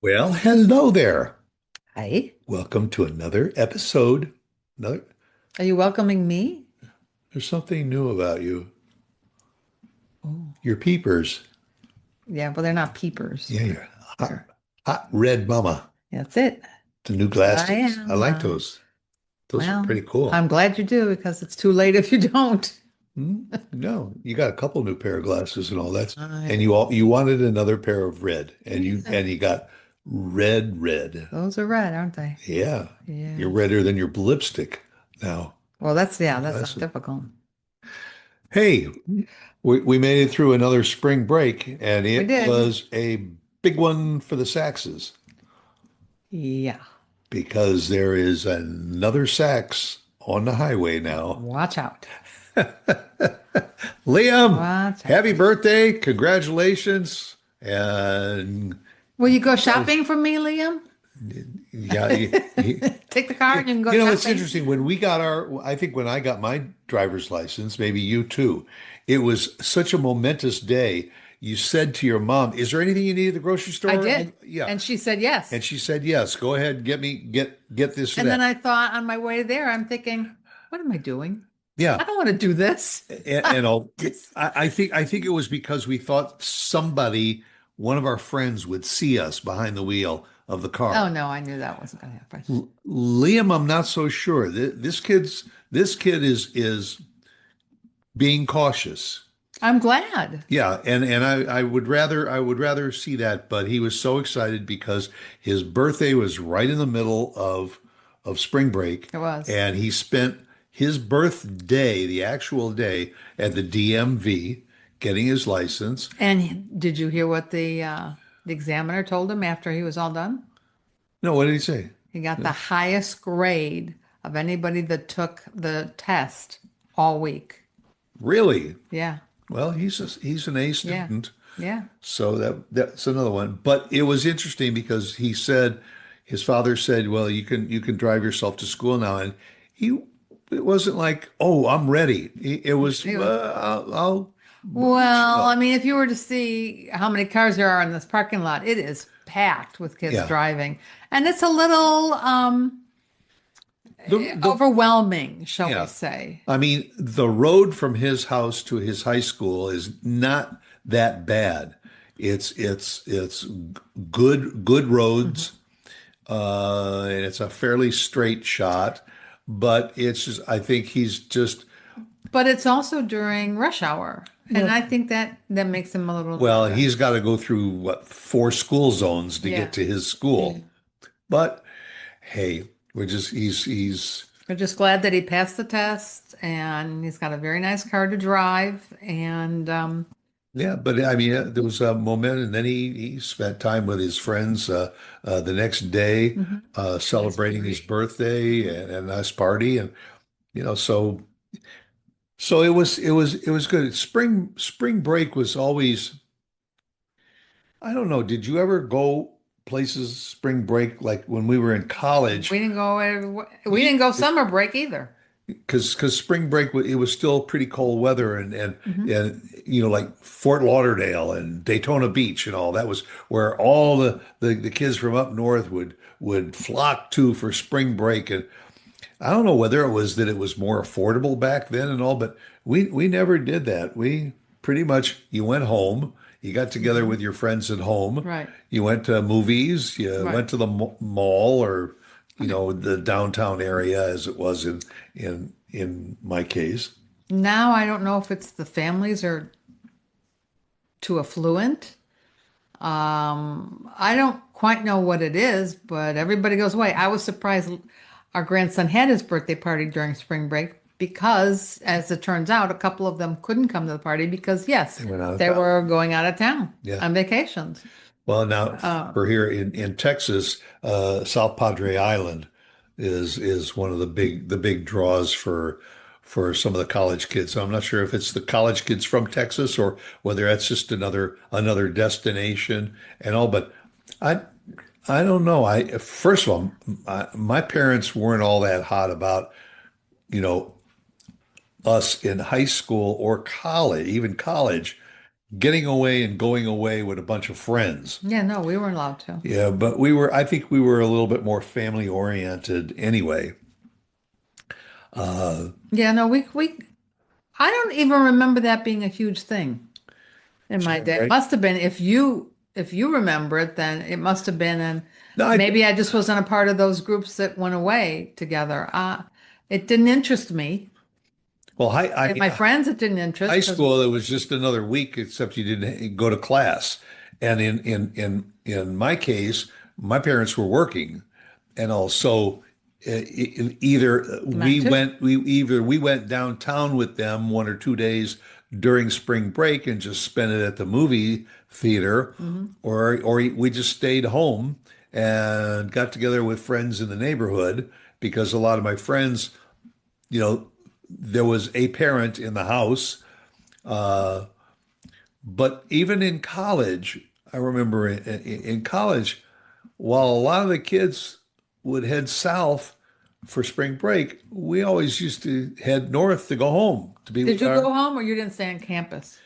Well, hello there. Hi. Welcome to another episode. Another, Are you welcoming me? there's something new about you. Oh, Your peepers. yeah, well, they're not peepers. Yeah, you're hot, They're, hot red mama. that's it. The new What I glasses. I am. like those. Those are Well, pretty cool. I'm glad you do because it's too late if you don't. Hmm? No, you got a couple new pair of glasses and all that. I, And you wanted another pair of red, and you yeah, and you got red. those are red, aren't they? Yeah, you're Yeah. redder than your lipstick now. Well, that's not Glasses. difficult. Hey, we made it through another spring break, and We it did. was a big one for the Saxes Yeah. because there is another Sax on the highway now. Watch out. Liam, Watch happy out. birthday. Congratulations. And Will you go you guys, shopping for me, Liam? yeah, Take the car and you can go it's shopping. interesting. I think when I got my driver's license, maybe you too, it was such a momentous day. You said to your mom, "Is there anything you need at the grocery I store?" did. Yeah. And she said And yes. she said, "Yes, go ahead, get this or And then that." I thought on my way there, I'm thinking, what am I doing? Yeah. I don't want to do this. And all, Just, I think it was because we thought one of our friends would see us behind the wheel of the oh car. no, I knew that wasn't going to happen. Liam, I'm not so sure. This kid is being cautious. I'm glad. Yeah, and I would rather see that, but he was so excited because his birthday was right in the middle of spring break, It was. and he spent his birthday, the actual day, at the DMV getting his license. And did you hear what the examiner told him after he was all done? No, what did he say? He got the highest grade of anybody that took the test all week. Really? Yeah. Well, he's an A Yeah. student, Yeah. so that's another one. But it was interesting because he said his father said, "Well, you can drive yourself to school now," and he it wasn't like, "Oh, I'm ready." It was, He was, I'll boot you well, I up." mean, if you were to see how many cars there are in this parking lot, it is packed with kids Yeah. driving. And it's a little The overwhelming, shall we yeah. say. I mean, the road from his house to his high school is not that bad. It's good roads, Mhm. and it's a fairly straight shot, but it's just I think he's just But it's also during rush hour. And yeah. I think that makes him a little Well, nervous. he's got to go through what, four school zones to get Yeah. to his Yeah. school. But hey, we're just he's We're just glad that he passed the test and he's got a very nice car to drive. And yeah, but I mean, there was a moment, and then he spent time with his friends the next day, mhm, nice celebrating his party. birthday and a nice party, and so it was good. Spring break was always, I don't know. Did you ever go places spring break like when we were in college? We didn't go summer break either. Because spring break it was still pretty cold weather, Hmm. and like Fort Lauderdale and Daytona Beach and all that was where all the kids from up north would flock to for spring break. And I don't know whether it was that it was more affordable back then and all, but we never did that. We pretty much, you went home, you got together Hmm. with your friends at home, Right. you went to movies, you Right. went to the mall, or Right. the downtown area as it was in my case. Now I don't know if it's the families are too affluent. I don't quite know what it is, but everybody goes away. I was surprised our grandson had his birthday party during spring break because, as it turns out, a couple of them couldn't come to the party because, yes, They went out of they town. were going out of town Yeah. on vacations. Well, now Uh, for here in Texas, South Padre Island is one of the big draws for some of the college kids. So I'm not sure if it's the college kids from Texas or whether that's just another destination and all. But I I don't know. I first of all, my parents weren't all that hot about you know us in high school or college, even college, getting away and going away with a bunch of friends. Yeah, no, we weren't allowed to. Yeah, but I think we were a little bit more family oriented anyway. Uh, Yeah, no, we I don't even remember that being a huge thing in my spring day. It break. must have been if you remember it, then it must have been, and No, maybe I just wasn't a part of those groups that went away together. It didn't interest me. well, And my friends, it didn't interest high because school, it was just another week, except you didn't go to class. And in my case, my parents were working, and also mine too. either we went downtown with them 1 or 2 days during spring break and just spent it at the movie theater, Hmm. or we just stayed home and got together with friends in the neighborhood because a lot of my friends, you know, there was a parent in the house. But even in college, I remember in college, while a lot of the kids would head south for spring break, we always used to head north to go home to be Did with you our. go home or you didn't stay on campus?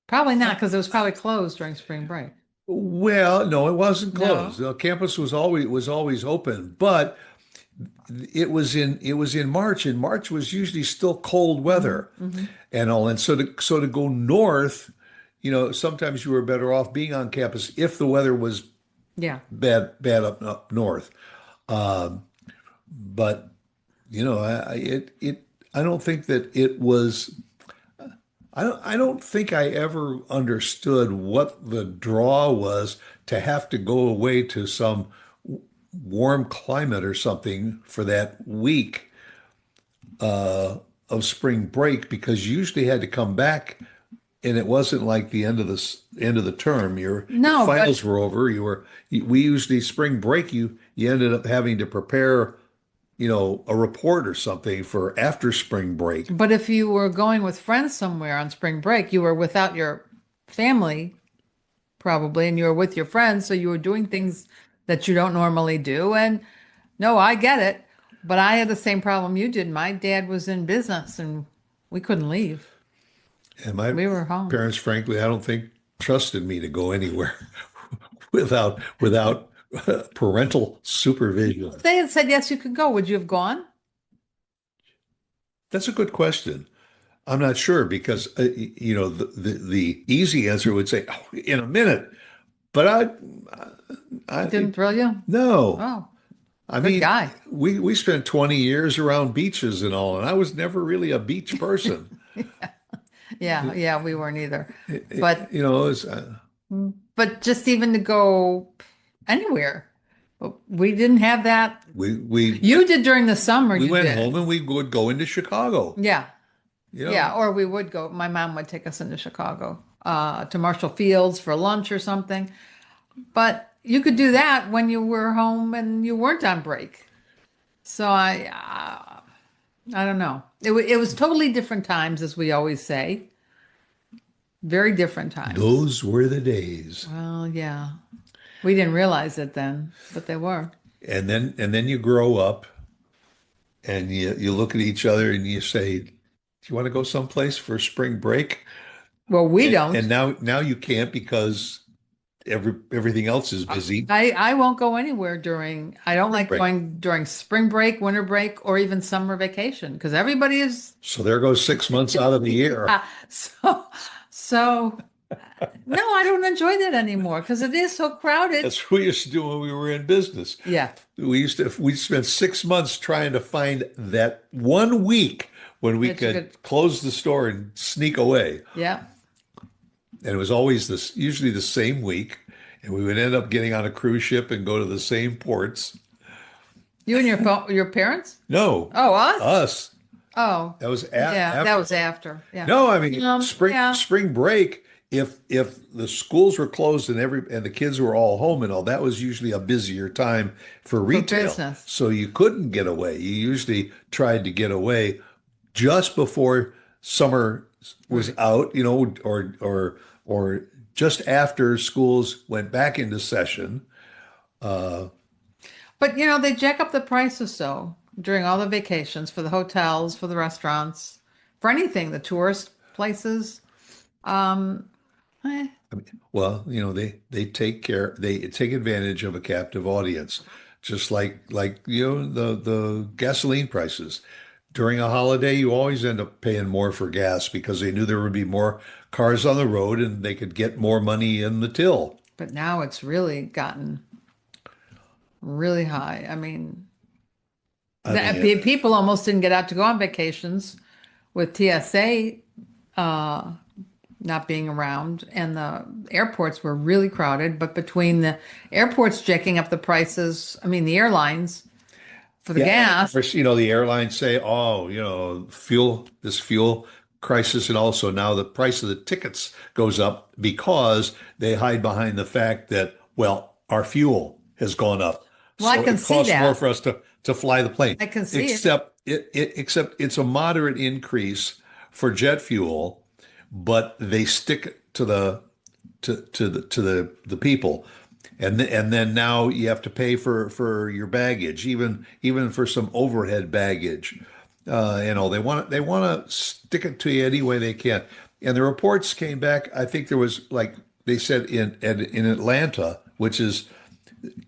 Probably not, because it was probably closed during spring break. Well, no, it wasn't closed. No. The campus was always open, but it was in March, and March was usually still cold Hmm. weather Hmm. and all. And so to go north, sometimes you were better off being on campus if the weather was Yeah. bad up north. But I don't think that it was. I don't think I ever understood what the draw was to have to go away to some warm climate or something for that week of spring break because you usually had to come back and it wasn't like the end of the term. Your No, but finals were over. We usually spring break you ended up having to prepare, a report or something for after spring break. but if you were going with friends somewhere on spring break, you were without your family probably, and you were with your friends, so you were doing things that you don't normally do. And no, I get it, but I had the same problem you did. My dad was in business and we couldn't leave. And my We were home. parents, frankly, I don't think trusted me to go anywhere without parental supervision. If they had said yes, you could go, would you have gone? That's a good question. I'm not sure because the easy answer would say, "Oh, in a minute," but It I didn't thrill you? no. Oh, I good mean, guy. we spent 20 years around beaches and all, and I was never really a beach person. Yeah, yeah, we weren't either. But It's, but just even to go anywhere. But we didn't have that. we You did during the summer, we you went home did. and we would go into Chicago. Yeah. You know, Yeah, or we would go. My mom would take us into Chicago, to Marshall Fields for lunch or something. But you could do that when you were home and you weren't on break. So I don't know. It was totally different times, as we always say. Very different times. those were the days. Well, yeah. We didn't realize it then, but they were. And then you grow up and you look at each other and you say, "Do you want to go someplace for spring break?" Well, we And don't. now you can't because everything else is busy. I won't go anywhere I don't Spring like break. going during spring break, winter break, or even summer vacation because everybody is, So there goes 6 months out of the year. yeah. So no, I don't enjoy that anymore because it is so crowded. That's what we used to do when we were in business. Yeah. We spent 6 months trying to find that one week when we That you could could, close the store and sneak away. yeah. And it was always usually the same week. And we would end up getting on a cruise ship and go to the same ports. You and your parents? No, Oh, us? us. Oh, That was yeah, that after. was after. Yeah. No, I mean spring Yeah, spring break. If the schools were closed and the kids were all home and all, that was usually a busier time for for retail. business. So you couldn't get away. You usually tried to get away just before summer was Right. out, or just after schools went back into session. Uh, But they jack up the prices so during all the vacations for the hotels, for the restaurants, for anything, the tourist places. Um, eh, I mean, well, they they take advantage of a captive audience, just like the gasoline prices. During a holiday, you always end up paying more for gas because they knew there would be more cars on the road and they could get more money in the till. but now it's really gotten really high. I mean, I mean, people almost didn't get out to go on vacations with TSA uh, not being around, and the airports were really crowded. But between the airports jacking up the prices, I mean, the airlines for the yeah, and of gas, course, the airlines say, oh, this fuel crisis, and also now the price of the tickets goes up because they hide behind the fact that, well, our fuel has gone up. well, I So can it see costs more that. for us to fly the plane. I can see it. Except it's a moderate increase for jet fuel, but they stick it to the people. And then now you have to pay for your baggage, even for some overhead baggage. They want to stick it to you any way they can. And the reports came back. I think there was, like they said, in Atlanta, which is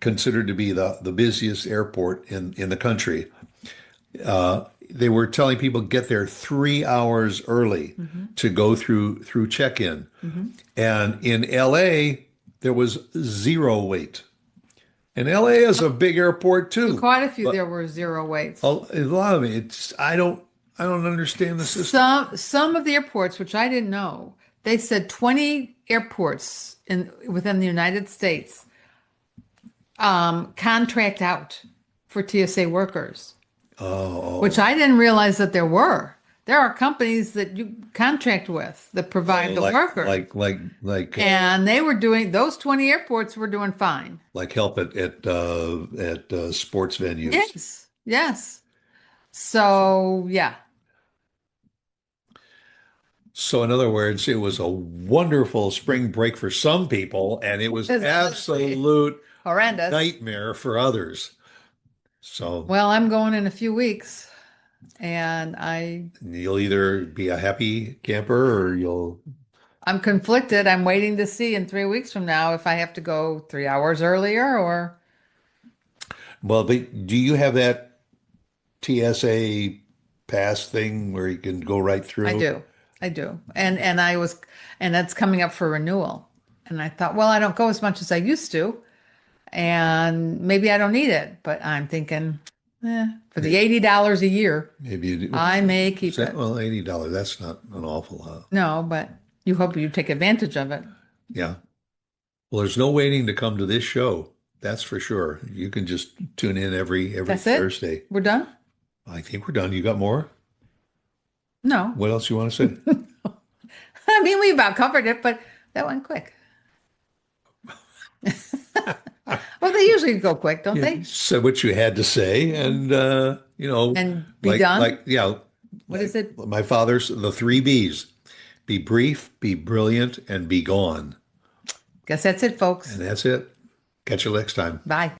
considered to be the busiest airport in the country. They were telling people get there 3 hours early Hmm. to go through check-in. Hmm. And in LA, there was zero wait. And LA is a big airport too. Quite a few But there were zero a, waits. a lot of it, I don't understand the system. Some of the airports, which I didn't know, they said 20 airports within the United States contract out for TSA workers, which Oh, I didn't realize that there were. There are companies that you contract with that oh, provide the like workers. like like like And they were doing, those 20 airports were doing fine. like help at sports venues. Yes, yes. So, yeah, So in other words, it was a wonderful spring break for some people, and it was it's absolute horrendous. nightmare for others. So Well, I'm going in a few weeks, and you'll either be a happy camper or you'll. I'm conflicted. I'm waiting to see in 3 weeks from now if I have to go 3 hours earlier or Well, but do you have that TSA pass thing where you can go right I through? do. I do. And that's coming up for renewal. And I thought, well, I don't go as much as I used to, and maybe I don't need it, but I'm thinking, for the $80 a year, Maybe you do. I may keep it. Well, $80. That's not an awful lot. No, but you hope you take advantage of it. Yeah. Well, there's no waiting to come to this show. That's for sure. You can just tune in every That's it. Thursday. We're done? I think we're done. You got more? No. What else you want to say? I mean, we about covered it, but that went quick. Well, they usually go quick, don't You they? said what you had to say, and And be like done. yeah, What is it? my father's the three B's: be brief, be brilliant, and be gone. Guess that's it, And folks. that's it. Catch you next time. Bye.